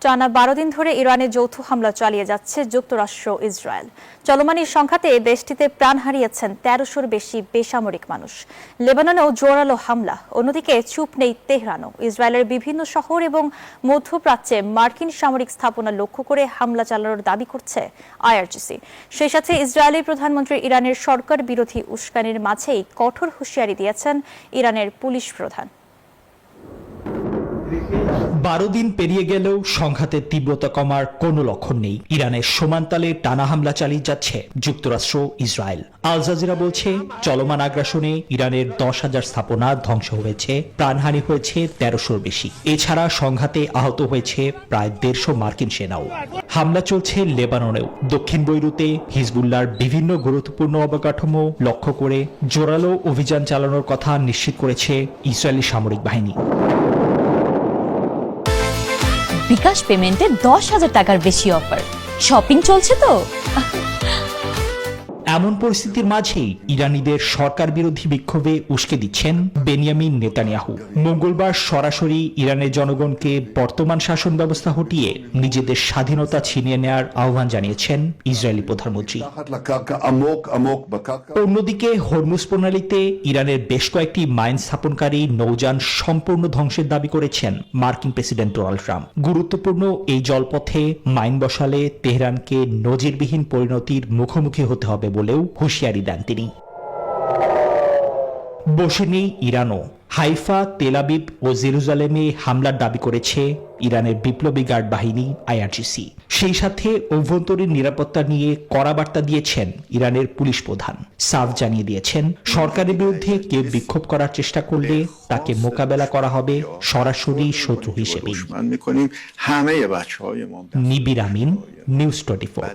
টানা ১২ দিন ধরে ইরানে যৌথ হামলা চালিয়ে যাচ্ছে যুক্তরাষ্ট্র ইসরায়েল। চলমান এই সংঘাতে দেশটিতে প্রাণ হারিয়েছেন ১৩০০-র বেশি বেসামরিক মানুষ। লেবাননেও জোরালো হামলা। অন্যদিকে চুপ নেই তেহরানও। ইসরায়েলের বিভিন্ন শহর এবং মধ্যপ্রাচ্যে মার্কিন সামরিক স্থাপনা লক্ষ্য করে হামলা চালানোর দাবি করছে আইআরজিসি। সেই সাথে ইসরায়েলি প্রধানমন্ত্রী ইরানের সরকার বিরোধী উস্কানির মাঝেই কঠোর হুঁশিয়ারি দিয়েছেন ইরানের পুলিশ প্রধান। ১২ দিন পেরিয়ে গেলেও সংঘাতের তীব্রতা কমার কোনো লক্ষণ নেই। ইরানের সমানতালে টানা হামলা চালিয়ে যাচ্ছে যুক্তরাষ্ট্র ইসরায়েল। আল জাজিরা বলছে, চলমান আগ্রাসনে ইরানের ১০,০০০ স্থাপনা ধ্বংস হয়েছে, প্রাণহানি হয়েছে ১৩০০-র বেশি। এছাড়া সংঘাতে আহত হয়েছে প্রায় ১৫০ মার্কিন সেনাও। হামলা চলছে লেবাননেও। দক্ষিণ বৈরুতে হিজবুল্লাহর বিভিন্ন গুরুত্বপূর্ণ অবকাঠামো লক্ষ্য করে জোরালো অভিযান চালানোর কথা নিশ্চিত করেছে ইসরায়েলি সামরিক বাহিনী। বিকাশ পেমেন্টে ১০,০০০ টাকার বেশি অফার। শপিং চলছে তো। এমন পরিস্থিতির মাঝেই ইরানিদের সরকার বিরোধী বিক্ষোভে উস্কে দিচ্ছেন বেনিয়ামিন নেতানিয়াহু। মঙ্গলবার সরাসরি ইরানের জনগণকে বর্তমান শাসন ব্যবস্থা হটিয়ে নিজেদের স্বাধীনতা ছিনিয়ে নেওয়ার আহ্বান জানিয়েছেন ইসরায়েলি প্রধানমন্ত্রী। অন্যদিকে হরমুজ প্রণালীতে ইরানের বেশ কয়েকটি মাইন স্থাপনকারী নৌযান সম্পূর্ণ ধ্বংসের দাবি করেছেন মার্কিন প্রেসিডেন্ট ডোনাল্ড ট্রাম্প। গুরুত্বপূর্ণ এই জলপথে মাইন বসালে তেহরানকে নজিরবিহীন পরিণতির মুখোমুখি হতে হবে বলেও হুঁশিয়ারি দেন তিনি। বসে নেই ইরানও। হাইফা, তেল আবিব ও জেরুজালেমে হামলার দাবি করেছে ইরানের বিপ্লবী গার্ড বাহিনী আইআরজিসি। সেই সাথে অভ্যন্তরীণ নিরাপত্তা নিয়ে কড়া বার্তা দিয়েছেন ইরানের পুলিশ প্রধান। সাফ জানিয়ে দিয়েছেন, সরকারের বিরুদ্ধে কেউ বিক্ষোভ করার চেষ্টা করলে তাকে মোকাবেলা করা হবে সরাসরি শত্রু হিসেবে। নিবির আমিন, নিউজ 24।